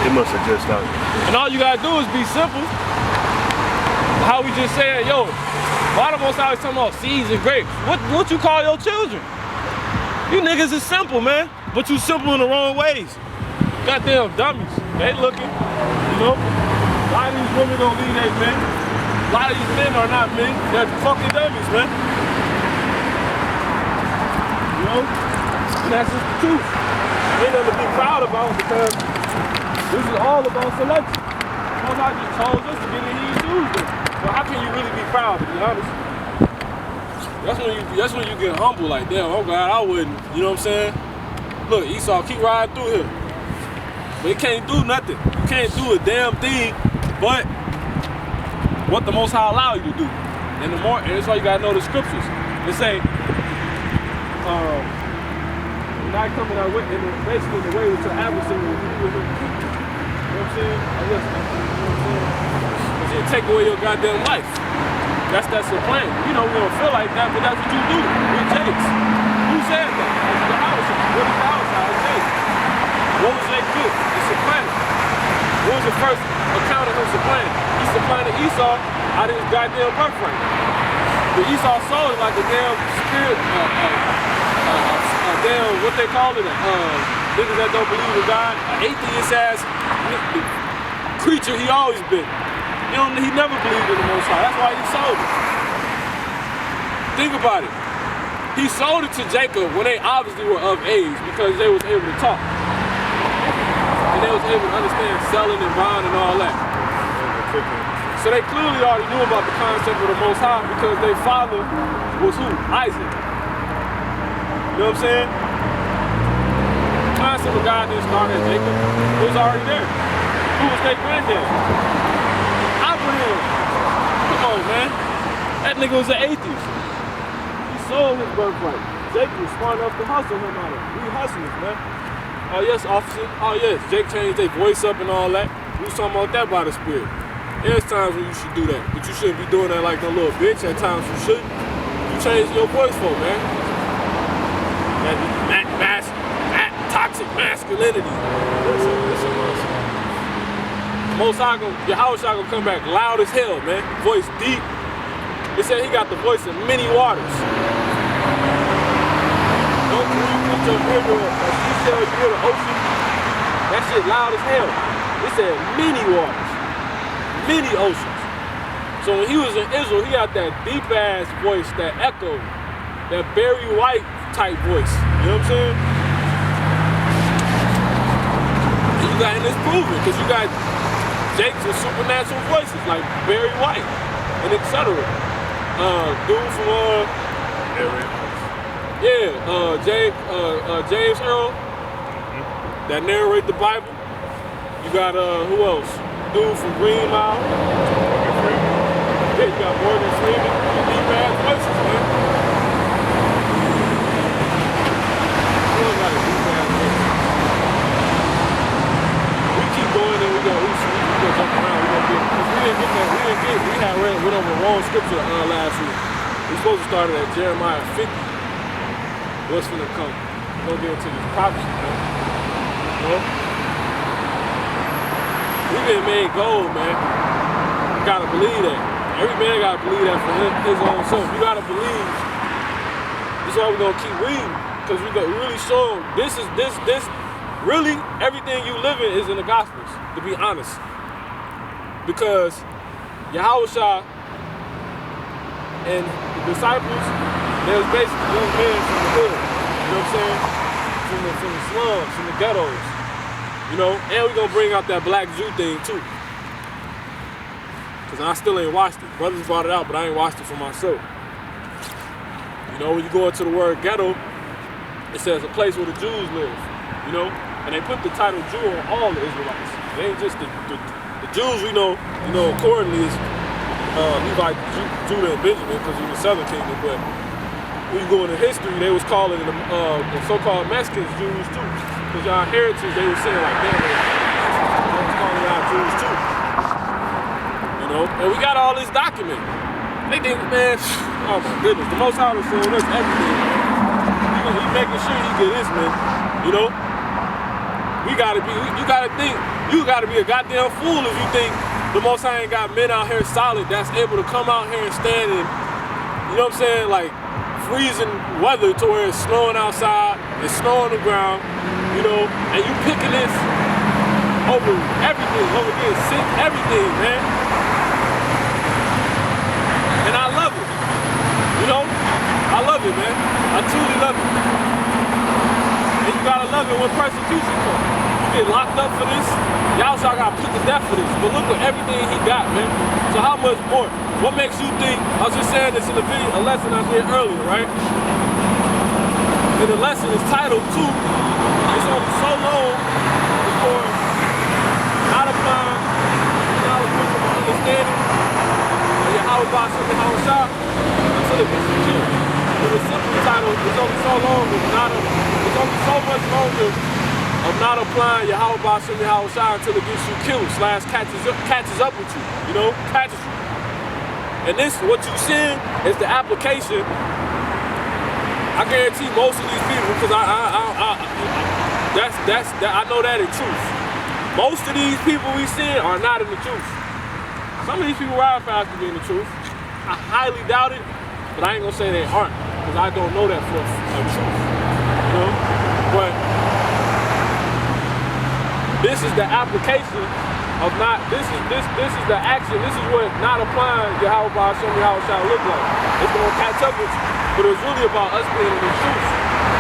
It must have just started. And all you gotta do is be simple. How we just said, yo, why the most always talking about seeds and grapes? What you call your children? You niggas is simple, man. But you simple in the wrong ways. Goddamn dummies. They looking, you know? A lot of these women don't leave their men. A lot of these men are not men. They're fucking dummies, man. You know? And that's just the truth. Ain't nothing to be proud about because this is all about selection. God just chose us to get in these shoes. So how can you really be proud, to be honest? That's when you get humble, like, damn, oh God, I wouldn't. You know what I'm saying? Look, Esau, keep riding through here. But it can't do nothing. You can't do a damn thing but what the Most High allow you to do. And that's why you gotta know the scriptures. They say, not coming our way, basically the way with your adversary. You know what I'm saying? It take away your goddamn life. That's the plan. You know, we don't feel like that, but that's what you do. It takes. Who said that? It's the house. What is the house? It takes. What was they do? It's a plan. What was the first account of him supplanting? He supplanted Esau out of his goddamn birthright. But Esau saw it like a damn spirit, damn, what they call it? Niggas that don't believe in God, an atheist ass creature he always been. He never believed in the Most High. That's why he sold it. Think about it. He sold it to Jacob when they obviously were of age because they was able to talk. And they was able to understand selling and buying and all that. So they clearly already knew about the concept of the Most High because their father was who? Isaac. You know what I'm saying? The concept of God didn't start at Jacob. It was already there. Who was their granddad? Abraham. Come on, man. That nigga was an atheist. He sold his birthright. Jacob was smart enough to hustle him out of it. We hustlers, man. Oh yes, officer. Oh yes, Jake changed their voice up and all that. We was talking about that by the Spirit. There's times when you should do that, but you shouldn't be doing that like no little bitch. At times you shouldn't. You change your voice for, man. That toxic masculinity. Most High Yahweh gonna come back loud as hell, man. Voice deep. They said he got the voice of many waters. Don't you put your ear to a seashell, you hear the ocean? That shit loud as hell. They said many waters, many oceans. So when he was in Israel, he got that deep ass voice, that echo, that Barry White type voice. You know what I'm saying? And you got, and it's proven, because you got Jake's with supernatural voices like Barry White and etc. Dude from James Earl that narrate the Bible. You got who else? Dude from Green Mile. Yeah, you got Morgan Freeman. Deep ass voices, man. You don't got a deep ass voice. We keep going and we go jump around. We went over the wrong scripture last week. We supposed to start at Jeremiah 50. What's gonna come? We're gonna get into this prophecy, man. You know? We been made gold, man. You gotta believe that. Every man gotta believe that for his own self. You gotta believe. This is why we're gonna keep reading, because we got really show this really everything you live in is in the Gospels. To be honest. Because Yahushua and the disciples, they was basically young men from the hood, you know what I'm saying? From the slums, from the ghettos, you know? And we're gonna bring out that black Jew thing too. Cause I still ain't watched it. Brothers brought it out, but I ain't watched it for myself. You know, when you go into the word ghetto, it says a place where the Jews live, you know? And they put the title Jew on all the Israelites. It ain't just the Jews we know, accordingly is Levi, Judah, and Benjamin, because he was Southern Kingdom. But when you go into history, they was calling the so-called Mexicans Jews too, because y'all heritage, they were saying like, damn, they was calling y'all Jews too. You know, and we got all this documented. They think, man, oh my goodness, the Most High was showing us everything. Man. He making sure he get this, man. You know. And we got all this documented. They think, man, oh my goodness, the Most High was showing us everything. You know. You know, and we got all this documented. They think, man, oh my goodness, the Most High was showing us everything. You know. And we got all this documented. They think, man, oh my goodness, the Most High was showing us everything. You know. You know. you gotta think, you gotta be a goddamn fool if you think the Most High ain't got men out here solid that's able to come out here and stand in, you know what I'm saying, like freezing weather to where it's snowing outside, it's snow on the ground, you know, and you picking this over everything, over getting sick, everything, man. And I love it, you know? I love it, man. I truly love it. And you gotta love it when persecution comes. You get locked up for this, y'all gotta put to death for this. But look at everything he got, man. So how much more? What makes you think, I was just saying this in the video, a lesson I did earlier, right? And the lesson is titled too, it's only so long before not applying, not a principle of understanding, or your how about something, how it's shot, until it gets killed. But the simple title is only so long, it's only so much longer of not applying your how about something, how it's shot until it gets you killed, / catches up with you, you know, catches you. And this, what you seeing, is the application. I guarantee most of these people, because I know that in truth. Most of these people we seeing are not in the truth. Some of these people ride fast to be in the truth. I highly doubt it, but I ain't gonna say they aren't, because I don't know that for a truth. You know? But this is the application of not, this is the action, this is what not applying your how about show me how it shall look like. It's gonna catch up with you. But it's really about us being in the truth.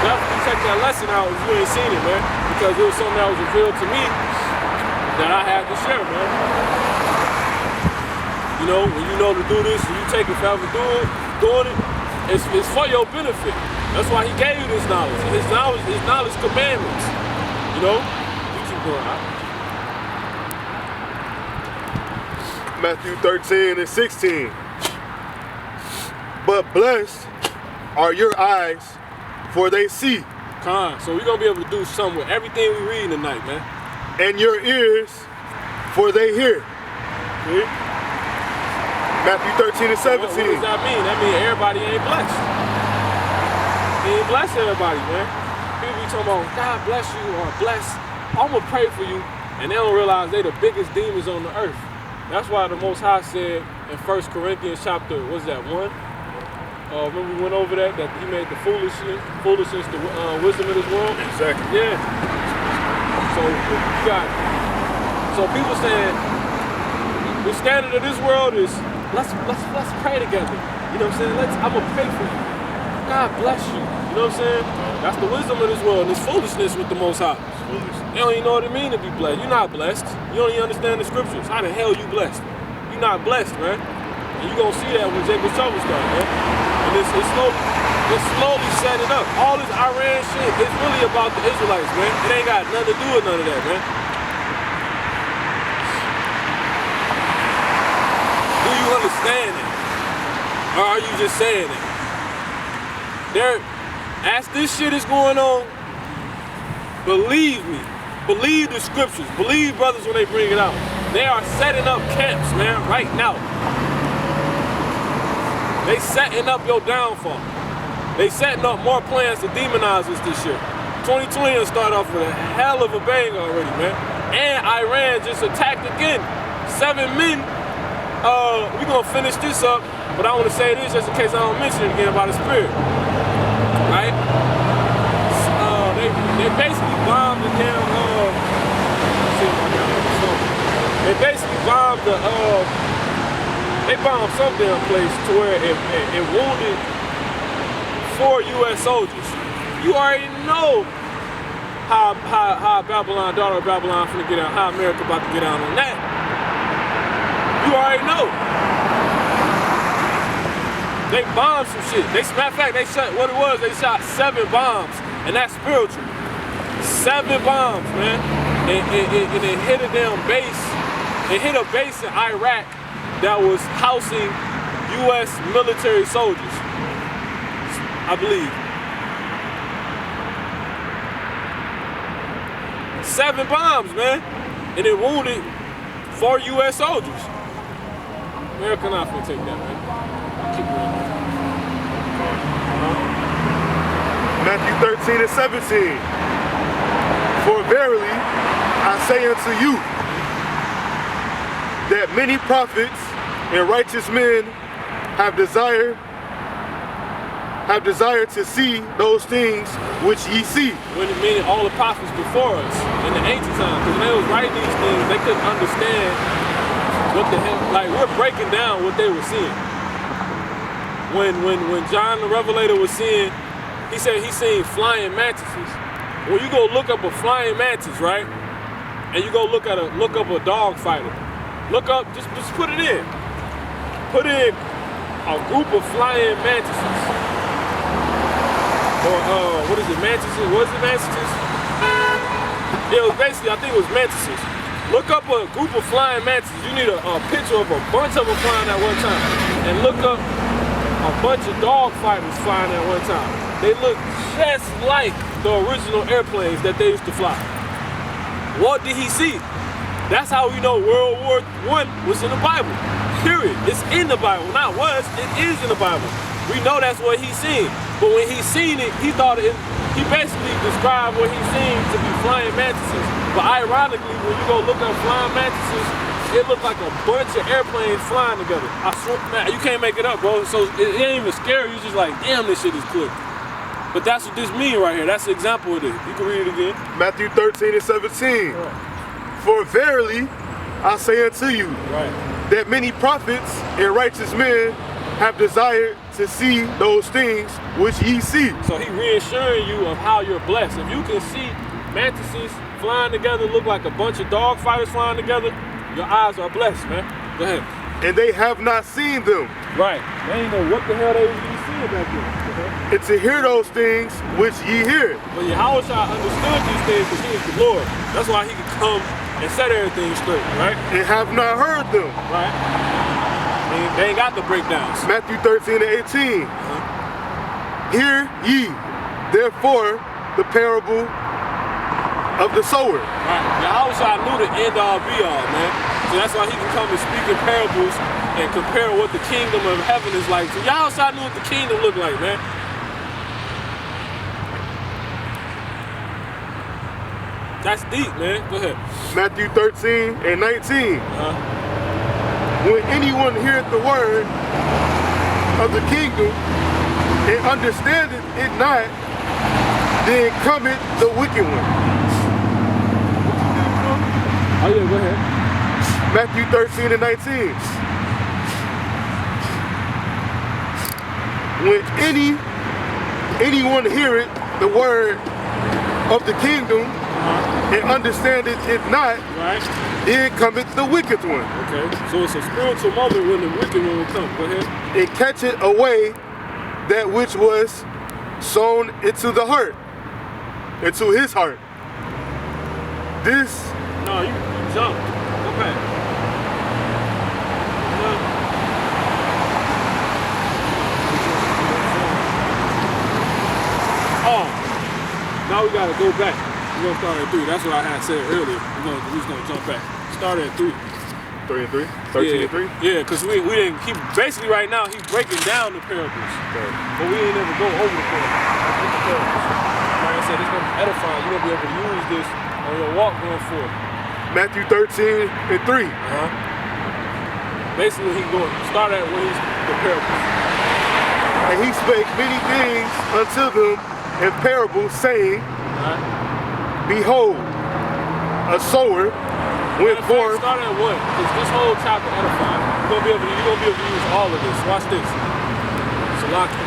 Definitely check that lesson out if you ain't seen it, man. Because it was something that was revealed to me that I had to share, man. You know, when you know to do this, and you take it forever doing it, it's for your benefit. That's why he gave you this knowledge. His knowledge commandments. You know? You keep going out. Matthew 13 and 16. But blessed are your eyes, for they see. So we're gonna be able to do something with everything we read tonight, man. And your ears, for they hear. See? Matthew 13 and 17. What does that mean? That means everybody ain't blessed. He ain't blessed everybody, man. People be talking about, God bless you or bless. I'm gonna pray for you, and they don't realize they the biggest demons on the earth. That's why the Most High said in 1 Corinthians chapter, what's that, 1? Remember we went over that he made the foolishness the wisdom of this world? Exactly. Yeah. So people saying the standard of this world is let's pray together. You know what I'm saying? I'm gonna pray for you. God bless you. You know what I'm saying? That's the wisdom of this world, and it's foolishness with the Most High. You don't even know what it means to be blessed. You're not blessed. You don't even understand the scriptures. How the hell you blessed? You're not blessed, man. And you're gonna see that when Jacob's trouble starts, man. And it's slowly setting up. All this Iran shit is really about the Israelites, man. It ain't got nothing to do with none of that, man. Do you understand it? Or are you just saying it? As this shit is going on, believe me. Believe the scriptures. Believe brothers when they bring it out. They are setting up camps, man, right now. They setting up your downfall. They setting up more plans to demonize us this year. 2020 will start off with a hell of a bang already, man. And Iran just attacked again. 7 men. We're gonna finish this up, but I wanna say this just in case I don't mention it again about the spirit. Right? They basically bombed the damn, they basically bombed the, they bombed some damn place to where it wounded 4 U.S. soldiers. You already know how Babylon, daughter of Babylon, finna get out, how America about to get out on that. You already know. They bombed some shit. Matter of fact, they shot, what it was, they shot 7 bombs, and that's spiritual. 7 bombs, man. And it hit a damn base. It hit a base in Iraq that was housing U.S. military soldiers, I believe. 7 bombs, man. And it wounded 4 U.S. soldiers. America not gonna take that, man. Keep going. Matthew 13 and 17. For verily I say unto you, that many prophets and righteous men have desired to see those things which ye see. When it meaning all the prophets before us in the ancient times, because when they was writing these things, they couldn't understand what the hell, like we're breaking down what they were seeing. When John the Revelator was seeing, he said he seen flying mantises. When you go look up a flying mantis, right? And you go look up a dog fighter. Look up, just put it in. Put in a group of flying mantises. Or what is it, mantises? What is it, mantises? Yeah, it was basically, I think it was mantises. Look up a group of flying mantises. You need a picture of a bunch of them flying at one time. And look up a bunch of dog fighters flying at one time. They look just like the original airplanes that they used to fly. What did he see? That's how we know World War I was in the Bible. Period. It's in the Bible. Not was, it is in the Bible. We know that's what he seen. But when he seen it, he basically described what he seen to be flying mantises. But ironically, when you go look up flying mantises, it looked like a bunch of airplanes flying together. I swear, man, you can't make it up, bro. So it ain't even scary. You're just like, damn, this shit is clear. But that's what this mean right here. That's the example of it. You can read it again. Matthew 13 and 17. Right. For verily I say unto you, Right. that many prophets and righteous men have desired to see those things which ye see. So he reassuring you of how you're blessed. If you can see mantises flying together, look like a bunch of dog fighters flying together, your eyes are blessed, man. Go ahead. And they have not seen them. Right. They ain't know what the hell they was even seeing back then. Okay? And to hear those things which ye hear. But Yahweh understood these things because he is the Lord. That's why he could come and set everything straight, right? And have not heard them. Right. They ain't got the breakdowns. Matthew 13 and 18. Hear ye, therefore, the parable of the sower. Right. Yahweh knew the end all be all, man. So that's why he can come and speak in parables and compare what the kingdom of heaven is like. So Yahweh knew what the kingdom looked like, man. That's deep, man. Go ahead. Matthew 13 and 19. When anyone heareth the word of the kingdom and understandeth it not, then cometh the wicked one. Oh yeah, go ahead. Matthew 13 and 19. When anyone heareth the word of the kingdom and understandeth it not, Right. then cometh the wicked one. Okay. So it's a spiritual moment when the wicked one will come. Go ahead. And catcheth away that which was sown into the heart, into his heart. This. No, you jump. Go back. Oh, now we gotta go back. We're gonna start at 3. That's what I had said earlier. We're just gonna jump back. Start at 3. 3 and 3? 13 and 3? Yeah, because we didn't keep, basically right now he's breaking down the parables. Okay. But we ain't never go over the parables. Like I said, it's gonna be edifying. You're gonna be able to use this on your walk going forward. Matthew 13 and 3. Basically he going start at when he's the parables. And he spake many things unto them in parables, saying, Behold, a sower went forth. Start at 1, because this whole chapter edifying. You're gonna be able to use all of this. Watch this. Salaki.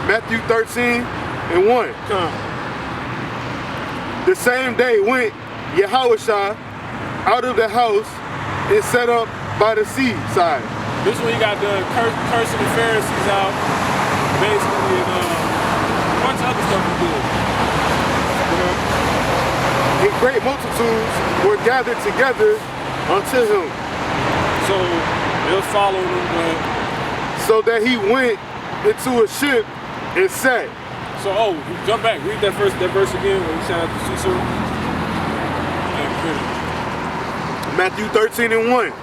Matthew 13 and 1. Come. The same day went Yahushua out of the house and set up by the seaside. This is when you got the cursing the Pharisees out, basically, and a bunch of other stuff he did. And great multitudes were gathered together unto him. So they was following him. So that he went into a ship and sat. So jump back, read that verse again when he shot out the Cicero. Matthew 13 and 1.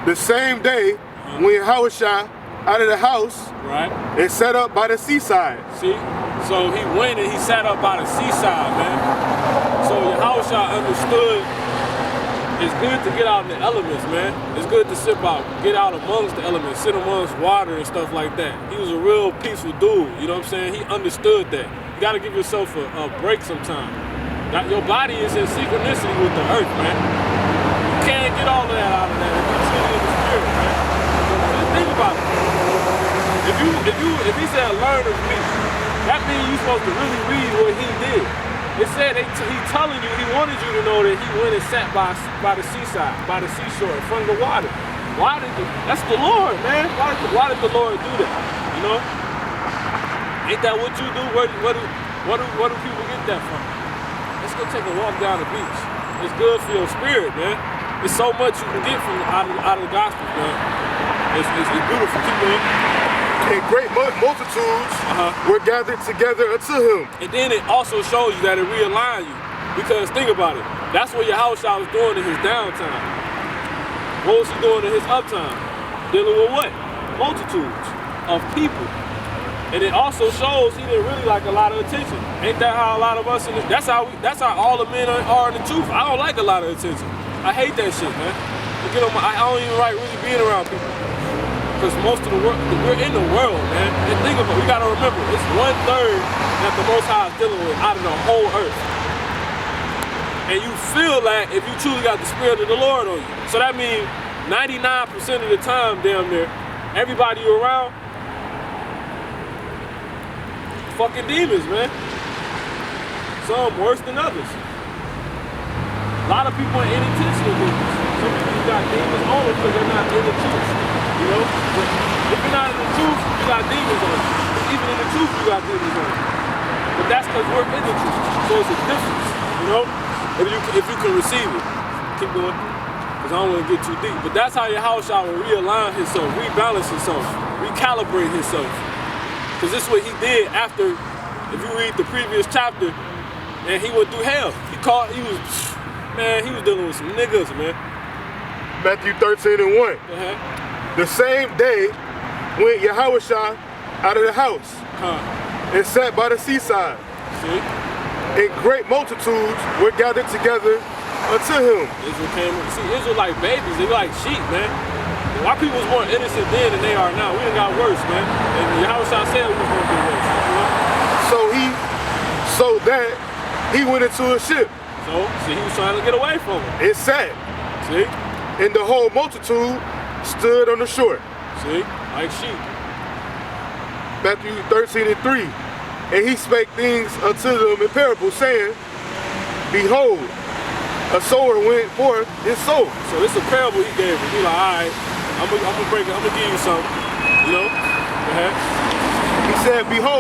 The same day when Yahushua out of the house right, and set up by the seaside. See? So he went and he sat up by the seaside, man. So Yahushua understood it's good to get out in the elements, man. It's good to get out amongst the elements, sit amongst water and stuff like that. He was a real peaceful dude, you know what I'm saying? He understood that. You gotta give yourself a break sometime. Your body is in synchronicity with the earth, man. You can't get all of that out of that if you're truly in the spirit, man. So think about it. If he said, learn of me, that means you're supposed to really read what he did. It said he's telling you, he wanted you to know that he went and sat by the seaside, by the seashore, in front of the water. That's the Lord, man. Why did the Lord do that? You know? Ain't that what you do? Where do people get that from? Let's go take a walk down the beach. It's good for your spirit, man. There's so much you can get from out of the gospel, man. It's beautiful. Keep going. And great multitudes were gathered together unto him. And then it also shows you that it realigns you. Because think about it. That's what Yahushua was doing in his downtime. What was he doing in his uptime? Dealing with what? Multitudes of people. And it also shows he didn't really like a lot of attention. Ain't that how a lot of us that's how all the men are in the truth. I don't like a lot of attention. I hate that shit, man. I don't even like really being around people. Because most of the world, we're in the world, man. And think about it, we gotta remember, it's 1/3 that the Most High is dealing with out of the whole earth. And you feel like if you truly got the Spirit of the Lord on you. So that means 99% of the time, damn near, everybody you around, fucking demons, man. Some worse than others. A lot of people ain't intentional demons. Some people got demons on them because they're not in the truth. You know? But if you're not in the truth, you got demons on you. Even in the truth, you got demons on you. But that's because we're in the truth. So it's a difference, you know? If you can receive it. Keep going. Because I don't want to get too deep. But that's how Yahushua will realign himself, rebalance himself, recalibrate himself. Because this is what he did after, if you read the previous chapter, and he went through hell. He was dealing with some niggas, man. Matthew 13:1. The same day went Yahushua out of the house and sat by the seaside. See? And great multitudes were gathered together unto him. Israel like babies, they like sheep, man. Why people was more innocent then than they are now? We done got worse, man. And Yahushua said we was gonna get worse. You know? So that he went into a ship. So, see, he was trying to get away from him. It sat. See? And the whole multitude stood on the shore. See? Like sheep. Matthew 13:3. And he spake things unto them in parables, saying, Behold, a sower went forth his soul. So this is a parable he gave him. He like, all right, I'm gonna break it. I'm gonna give you something. You know? He said, Behold.